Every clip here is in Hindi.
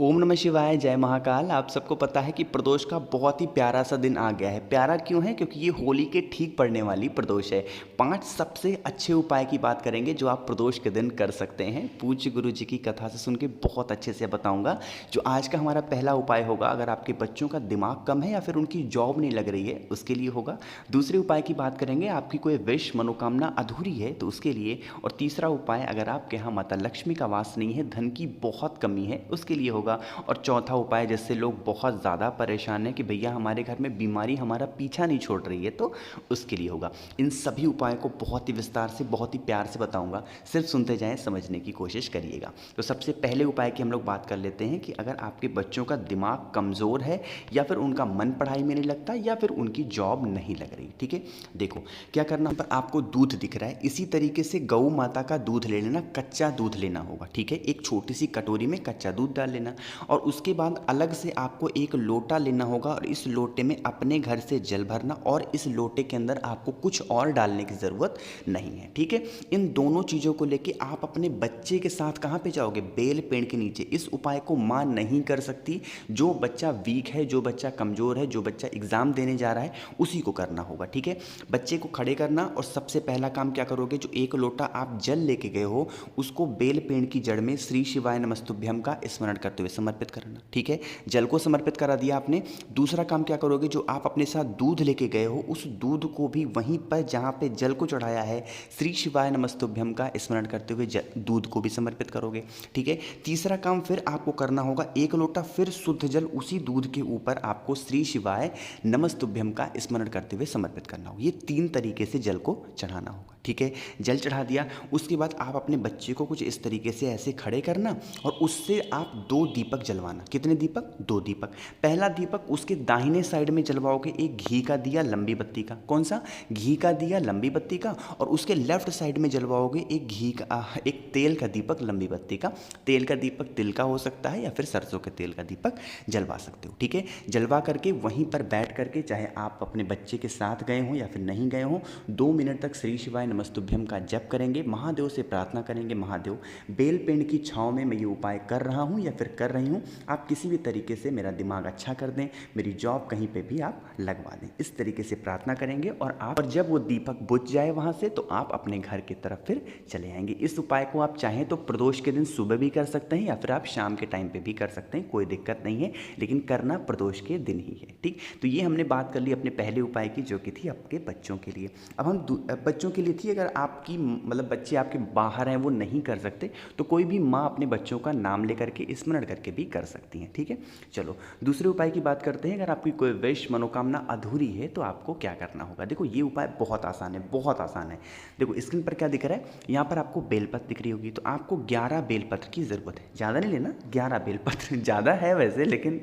ओम नमः शिवाय, जय महाकाल। आप सबको पता है कि प्रदोष का बहुत ही प्यारा सा दिन आ गया है। प्यारा क्यों है? क्योंकि ये होली के ठीक पड़ने वाली प्रदोष है। 5 सबसे अच्छे उपाय की बात करेंगे जो आप प्रदोष के दिन कर सकते हैं। पूज्य गुरु जी की कथा से सुन के बहुत अच्छे से बताऊंगा। जो आज का हमारा पहला उपाय होगा, अगर आपके बच्चों का दिमाग कम है या फिर उनकी जॉब नहीं लग रही है, उसके लिए होगा। दूसरे उपाय की बात करेंगे, आपकी कोई विश मनोकामना अधूरी है तो उसके लिए। और तीसरा उपाय, अगर आपके यहाँ माता लक्ष्मी का वास नहीं है, धन की बहुत कमी है, उसके लिए होगा। और चौथा उपाय, जिससे लोग बहुत ज़्यादा परेशान हैं कि भैया हमारे घर में बीमारी हमारा पीछा नहीं छोड़ रही है, तो उसके लिए होगा। इन सभी उपायों को बहुत ही विस्तार से, बहुत ही प्यार से बताऊंगा। सिर्फ सुनते जाएं, समझने की कोशिश करिएगा। तो सबसे पहले उपाय की हम लोग बात कर लेते हैं कि अगर आपके बच्चों का दिमाग कमज़ोर है या फिर उनका मन पढ़ाई में नहीं लगता या फिर उनकी जॉब नहीं लग रही, ठीक है। देखो क्या करना, पर आपको दूध दिख रहा है, इसी तरीके से गौ माता का दूध ले लेना, कच्चा दूध लेना होगा, ठीक है। एक छोटी सी कटोरी में कच्चा दूध डाल लेना और उसके बाद अलग से आपको एक लोटा लेना होगा और इस लोटे में अपने घर से जल भरना और इस लोटे के अंदर आपको कुछ और डालने की ज़रूरत नहीं है, ठीक है। इन दोनों चीज़ों को लेके आप अपने बच्चे के साथ कहाँ पे जाओगे? बेल पेड़ के नीचे। इस उपाय को माँ नहीं कर सकती। जो बच्चा वीक है, जो बच्चा कमज़ोर है, जो बच्चा एग्ज़ाम देने जा रहा है, उसी को करना होगा, ठीक है। बच्चे को खड़े करना और सबसे पहला काम क्या करोगे, जो एक लोटा आप जल लेके गए हो उसको बेल पेड़ की जड़ में श्री शिवाय नमस्तुभ्यम का स्मरण करते हुए समर्पित करना, ठीक है। जल को समर्पित करा दिया आपने। दूसरा काम क्या करोगे, जो आप अपने साथ दूध लेके गए हो उस दूध को भी वहीं पर जहाँ पे जल को चढ़ाया है श्री शिवाय नमस्तुभ्यम का स्मरण करते हुए दूध को भी समर्पित करोगे, ठीक है। तीसरा काम फिर आपको करना होगा, एक लोटा फिर शुद्ध जल उसी दूध के ऊपर आपको श्री शिवाय नमस्तुभ्यम का स्मरण करते हुए समर्पित करना होगा। ये 3 तरीके से जल को चढ़ाना होगा, ठीक है। जल चढ़ा दिया, उसके बाद आप अपने बच्चे को कुछ इस तरीके से ऐसे खड़े करना और उससे आप 2 दीपक जलवाना। कितने दीपक? 2 दीपक। पहला दीपक उसके दाहिने साइड में जलवाओगे, एक घी का दिया लंबी बत्ती का। कौन सा? घी का दिया लंबी बत्ती का। और उसके लेफ्ट साइड में जलवाओगे एक तेल का दीपक लंबी बत्ती का। तेल का दीपक तिल का हो सकता है या फिर सरसों के तेल का दीपक जलवा सकते हो, ठीक है। जलवा करके वहीं पर बैठ करके, चाहे आप अपने बच्चे के साथ गए हों या फिर नहीं गए हों, 2 मिनट तक श्री शिवाय नमस्तुभ्यम का जप करेंगे, महादेव से प्रार्थना करेंगे, महादेव बेल पेड़ की छाँव में मैं ये उपाय कर रहा हूँ या फिर कर रही हूँ, आप किसी भी तरीके से मेरा दिमाग अच्छा कर दें, मेरी जॉब कहीं पे भी आप लगवा दें। इस तरीके से प्रार्थना करेंगे और जब वो दीपक बुझ जाए वहाँ से, तो आप अपने घर की तरफ फिर चले आएंगे। इस उपाय को आप चाहें तो प्रदोष के दिन सुबह भी कर सकते हैं या फिर आप शाम के टाइम पे भी कर सकते हैं, कोई दिक्कत नहीं है, लेकिन करना प्रदोष के दिन ही है, ठीक। तो ये हमने बात कर ली अपने पहले उपाय की, जो कि थी आपके बच्चों के लिए। अब हम बच्चों के लिए थी, अगर आपकी मतलब बच्चे आपके बाहर हैं, वो नहीं कर सकते, तो कोई भी माँ अपने बच्चों का नाम लेकर के स्मरण करके भी कर सकती हैं, ठीक है। चलो दूसरे उपाय की बात करते हैं। अगर आपकी कोई विश मनोकामना अधूरी है तो आपको क्या करना होगा? देखो ये उपाय बहुत आसान है, बहुत आसान है। देखो स्क्रीन पर क्या दिख रहा है, यहाँ पर आपको बेलपत्र दिख रही होगी, तो आपको 11 बेलपत्र की ज़रूरत है। ज़्यादा नहीं लेना, 11 बेलपत्र ज़्यादा है वैसे, लेकिन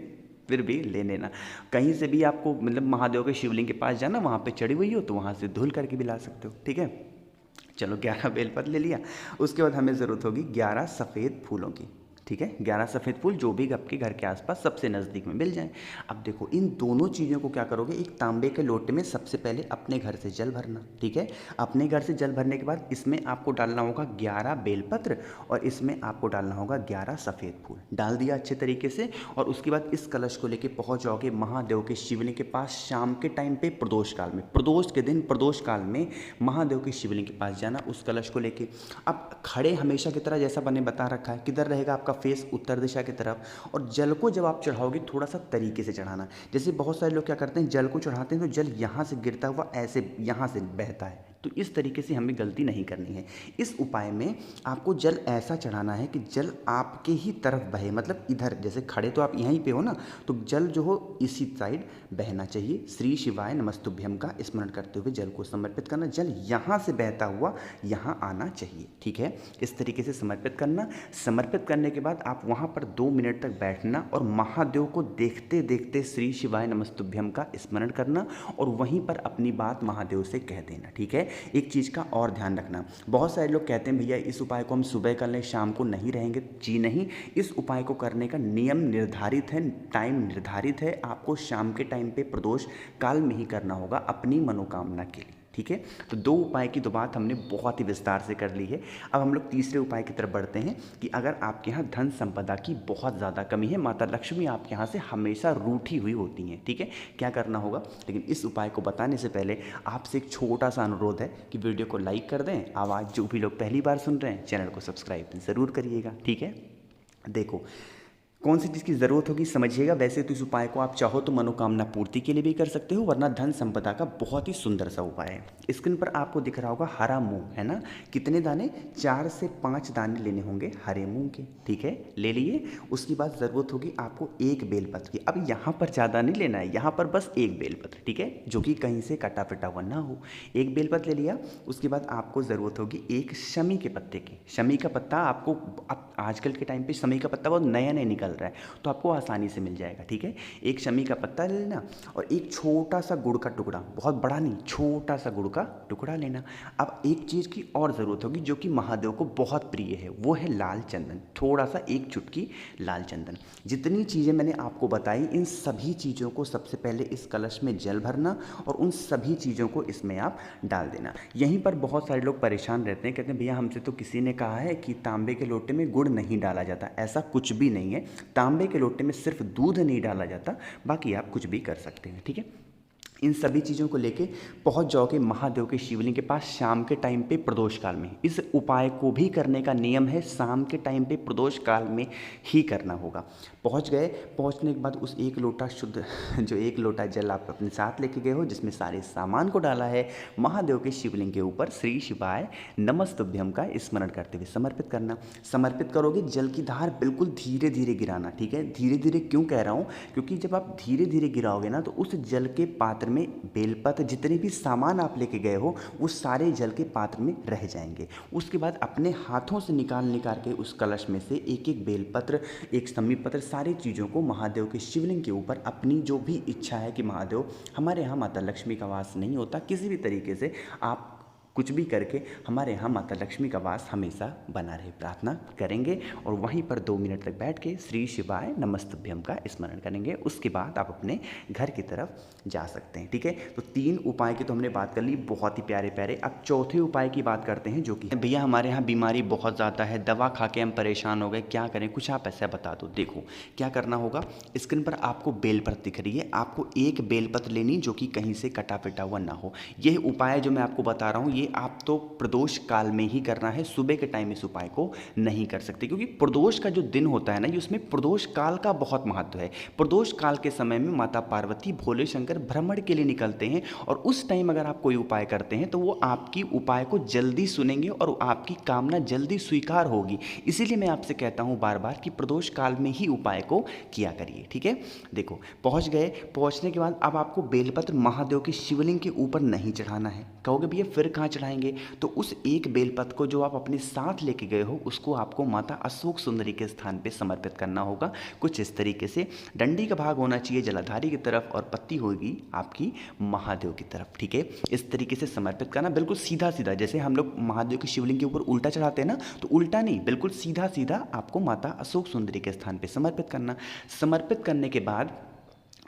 फिर भी ले लेना। कहीं से भी आपको मतलब महादेव के शिवलिंग के पास जाना, वहाँ पे चढ़ी हुई हो तो वहाँ से धुल करके भी ला सकते हो, ठीक है। चलो 11 बेलपत्र ले लिया। उसके बाद हमें ज़रूरत होगी 11 सफ़ेद फूलों की, ठीक है। 11 सफ़ेद फूल जो भी आपके घर के आसपास सबसे नज़दीक में मिल जाएं। अब देखो इन दोनों चीज़ों को क्या करोगे, एक तांबे के लोटे में सबसे पहले अपने घर से जल भरना, ठीक है। अपने घर से जल भरने के बाद इसमें आपको डालना होगा 11 बेलपत्र और इसमें आपको डालना होगा 11 सफ़ेद फूल। डाल दिया अच्छे तरीके से और उसके बाद इस कलश को लेके पहुँच जाओगे महादेव के शिवलिंग के पास शाम के टाइम पे, प्रदोष काल में, प्रदोष के दिन प्रदोष काल में महादेव के शिवलिंग के पास जाना उस कलश को लेके। अब खड़े हमेशा की तरह जैसा बने बता रखा है, किधर रहेगा आपका फेस? उत्तर दिशा की तरफ। और जल को जब आप चढ़ाओगे थोड़ा सा तरीके से चढ़ाना। जैसे बहुत सारे लोग क्या करते हैं, जल को चढ़ाते हैं तो जल यहाँ से गिरता हुआ ऐसे यहाँ से बहता है, तो इस तरीके से हमें गलती नहीं करनी है। इस उपाय में आपको जल ऐसा चढ़ाना है कि जल आपके ही तरफ बहे, मतलब इधर, जैसे खड़े तो आप यहीं पे हो ना, तो जल जो हो इसी साइड बहना चाहिए। श्री शिवाय नमस्तुभ्यम का स्मरण करते हुए जल को समर्पित करना, जल यहाँ से बहता हुआ यहाँ आना चाहिए, ठीक है। इस तरीके से समर्पित करना। समर्पित करने के बाद आप वहाँ पर 2 मिनट तक बैठना और महादेव को देखते देखते श्री शिवाय नमस्तुभ्यम का स्मरण करना और वहीं पर अपनी बात महादेव से कह देना, ठीक है। एक चीज़ का और ध्यान रखना, बहुत सारे लोग कहते हैं भैया इस उपाय को हम सुबह कर लें, शाम को नहीं रहेंगे। जी नहीं, इस उपाय को करने का नियम निर्धारित है, टाइम निर्धारित है। आपको शाम के टाइम पे प्रदोष काल में ही करना होगा अपनी मनोकामना के लिए, ठीक है। तो 2 उपाय की तो बात हमने बहुत ही विस्तार से कर ली है। अब हम लोग तीसरे उपाय की तरफ बढ़ते हैं कि अगर आपके यहाँ धन संपदा की बहुत ज़्यादा कमी है, माता लक्ष्मी आपके यहाँ से हमेशा रूठी हुई होती हैं, ठीक है, क्या करना होगा। लेकिन इस उपाय को बताने से पहले आपसे एक छोटा सा अनुरोध है कि वीडियो को लाइक कर दें। आवाज़ जो भी लोग पहली बार सुन रहे हैं चैनल को सब्सक्राइब ज़रूर करिएगा, ठीक है। देखो कौन सी चीज़ की ज़रूरत होगी समझिएगा। वैसे तो इस उपाय को आप चाहो तो मनोकामना पूर्ति के लिए भी कर सकते हो, वरना धन संपदा का बहुत ही सुंदर सा उपाय है। स्क्रीन पर आपको दिख रहा होगा हरा मूंग, है ना। कितने दाने, 4 से 5 दाने लेने होंगे हरे मूंग के, ठीक है, ले लिए। उसके बाद ज़रूरत होगी आपको 1 बेलपत्र की। अब यहाँ पर ज़्यादा नहीं लेना है, यहाँ पर बस 1 बेलपत्र, ठीक है, जो कि कहीं से कटा पिटा हुआ ना हो। 1 बेलपत्र ले लिया। उसके बाद आपको ज़रूरत होगी 1 शमी के पत्ते की। शमी का पत्ता आपको, अब आजकल के टाइम पे शमी का पत्ता बहुत नया नया निकल रहा है, तो आपको आसानी से मिल जाएगा, ठीक है। 1 शमी का पत्ता ले लेना और एक छोटा सा गुड़ का टुकड़ा, बहुत बड़ा नहीं, छोटा सा गुड़ का टुकड़ा लेना। अब एक चीज़ की और ज़रूरत होगी जो कि महादेव को बहुत प्रिय है, वो है लाल चंदन। थोड़ा सा 1 चुटकी लाल चंदन। जितनी चीज़ें मैंने आपको बताई, इन सभी चीज़ों को सबसे पहले इस कलश में जल भरना और उन सभी चीज़ों को इसमें आप डाल देना। यहीं पर बहुत सारे लोग परेशान रहते हैं, कहते हैं भैया हमसे तो किसी ने कहा है कि तांबे के लोटे में गुड़ नहीं डाला जाता। ऐसा कुछ भी नहीं है। तांबे के लोटे में सिर्फ दूध नहीं डाला जाता, बाकी आप कुछ भी कर सकते हैं, ठीक है। इन सभी चीज़ों को लेके पहुंच जाओगे महादेव के शिवलिंग के पास शाम के टाइम पे प्रदोष काल में। इस उपाय को भी करने का नियम है, शाम के टाइम पे प्रदोष काल में ही करना होगा। पहुंच गए, पहुंचने के बाद उस 1 लोटा शुद्ध जो 1 लोटा जल आप अपने साथ लेके गए हो, जिसमें सारे सामान को डाला है, महादेव के शिवलिंग के ऊपर श्री शिवाय नमस्तुभ्यम का स्मरण करते हुए समर्पित करना। समर्पित करोगे, जल की धार बिल्कुल धीरे धीरे गिराना, ठीक है। धीरे धीरे क्यों कह रहा हूँ, क्योंकि जब आप धीरे धीरे गिराओगे ना, तो उस जल के पात्र में बेलपत्र, जितने भी सामान आप लेके गए हो, वो सारे जल के पात्र में रह जाएंगे। उसके बाद अपने हाथों से निकाल के उस कलश में से 1-1 बेलपत्र, 1 शमी पत्र, सारी चीज़ों को महादेव के शिवलिंग के ऊपर, अपनी जो भी इच्छा है कि महादेव, हमारे यहाँ माता लक्ष्मी का वास नहीं होता, किसी भी तरीके से आप कुछ भी करके हमारे यहाँ माता लक्ष्मी का वास हमेशा बना रहे, प्रार्थना करेंगे और वहीं पर 2 मिनट तक बैठ के श्री शिवाय नमस्तुभ्यम का स्मरण करेंगे। उसके बाद आप अपने घर की तरफ जा सकते हैं, ठीक है। तो 3 उपाय की तो हमने बात कर ली, बहुत ही प्यारे प्यारे। अब चौथे उपाय की बात करते हैं, जो कि भैया हमारे यहाँ बीमारी बहुत ज़्यादा है, दवा खा के हम परेशान हो गए, क्या करें, कुछ आप ऐसा बता दो। देखो क्या करना होगा, स्क्रीन पर आपको बेलपत्र दिख रही है, आपको 1 बेलपत्र लेनी जो कि कहीं से कटा पिटा हुआ ना हो। यह उपाय जो मैं आपको बता रहा हूँ, ये आप तो प्रदोष काल में ही करना है, सुबह के टाइम इस उपाय को नहीं कर सकते, क्योंकि प्रदोष का जो दिन होता है ना, ये उसमें प्रदोष काल का बहुत महत्व है। प्रदोष काल के समय में माता पार्वती भोले शंकर भ्रमण के लिए निकलते हैं और उस टाइम अगर आप कोई उपाय करते हैं तो वो आपकी उपाय को जल्दी सुनेंगे और आपकी कामना जल्दी स्वीकार होगी। इसीलिए मैं आपसे कहता हूँ बार बार कि प्रदोष काल में ही उपाय को किया करिए, ठीक है। देखो पहुँच गए, पहुँचने के बाद अब आपको बेलपत्र महादेव के शिवलिंग के ऊपर नहीं चढ़ाना है। कहोगे भैया फिर कहाँ चढ़ाएंगे, तो उस 1 बेलपत्र को जो आप अपने साथ लेके गए हो, उसको आपको माता अशोक सुंदरी के स्थान पे समर्पित करना होगा। कुछ इस तरीके से डंडी का भाग होना चाहिए जलाधारी की तरफ और पत्ती होगी आपकी महादेव की तरफ, ठीक है। इस तरीके से समर्पित करना, बिल्कुल सीधा सीधा, जैसे हम लोग महादेव के शिवलिंग के ऊपर उल्टा चढ़ाते हैं ना, तो उल्टा नहीं, बिल्कुल सीधा सीधा आपको माता अशोक सुंदरी के स्थान पे समर्पित करना। समर्पित करने के बाद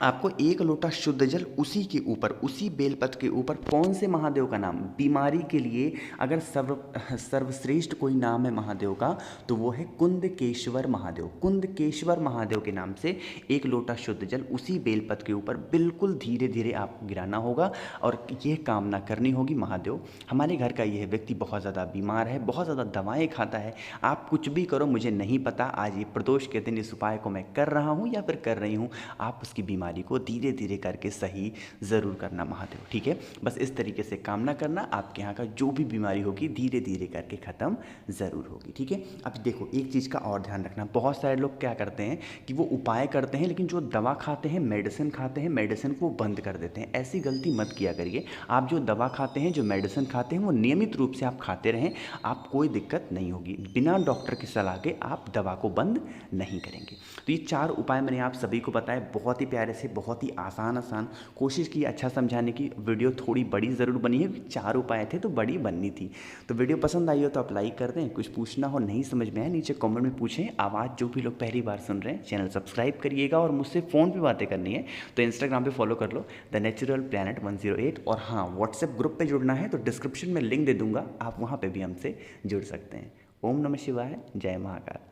आपको 1 लोटा शुद्ध जल उसी के ऊपर, उसी बेलपत्र के ऊपर, कौन से महादेव का नाम, बीमारी के लिए अगर सर्वश्रेष्ठ कोई नाम है महादेव का, तो वो है कुंदकेश्वर महादेव। कुंदकेश्वर महादेव के नाम से 1 लोटा शुद्ध जल उसी बेलपत्र के ऊपर बिल्कुल धीरे धीरे आपको गिराना होगा और ये कामना करनी होगी, महादेव हमारे घर का यह व्यक्ति बहुत ज़्यादा बीमार है, बहुत ज़्यादा दवाएँ खाता है, आप कुछ भी करो, मुझे नहीं पता, आज ये प्रदोष के दिन इस उपाय को मैं कर रहा हूँ या फिर कर रही हूँ, आप उसकी बीमारी को धीरे धीरे करके सही ज़रूर करना महादेव, ठीक है। बस इस तरीके से कामना करना, आपके यहाँ का जो भी बीमारी होगी धीरे धीरे करके ख़त्म ज़रूर होगी, ठीक है। अब देखो एक चीज़ का और ध्यान रखना, बहुत सारे लोग क्या करते हैं कि वो उपाय करते हैं लेकिन जो दवा खाते हैं, मेडिसिन खाते हैं, मेडिसिन को बंद कर देते हैं। ऐसी गलती मत किया करिए। आप जो दवा खाते हैं, जो मेडिसिन खाते हैं, वो नियमित रूप से आप खाते रहें, आप कोई दिक्कत नहीं होगी। बिना डॉक्टर की सलाह के आप दवा को बंद नहीं करेंगे। तो ये 4 उपाय मैंने आप सभी को बताए, बहुत ही प्यारे प्यारे से, बहुत ही आसान आसान कोशिश की अच्छा समझाने की। वीडियो थोड़ी बड़ी ज़रूर बनी है, 4 उपाय थे तो बड़ी बननी थी। तो वीडियो पसंद आई हो तो आप लाइक कर दें, कुछ पूछना हो नहीं समझ में आया नीचे कमेंट में पूछें। आवाज़ जो भी लोग पहली बार सुन रहे हैं चैनल सब्सक्राइब करिएगा, और मुझसे फ़ोन पे बातें करनी है तो इंस्टाग्राम पे फॉलो कर लो द नेचुरल प्लैनेट 108। और हाँ, व्हाट्सएप ग्रुप पे जुड़ना है तो डिस्क्रिप्शन में लिंक दे दूंगा, आप वहाँ पे भी हमसे जुड़ सकते हैं। ओम नमः शिवाय, जय महाकाल।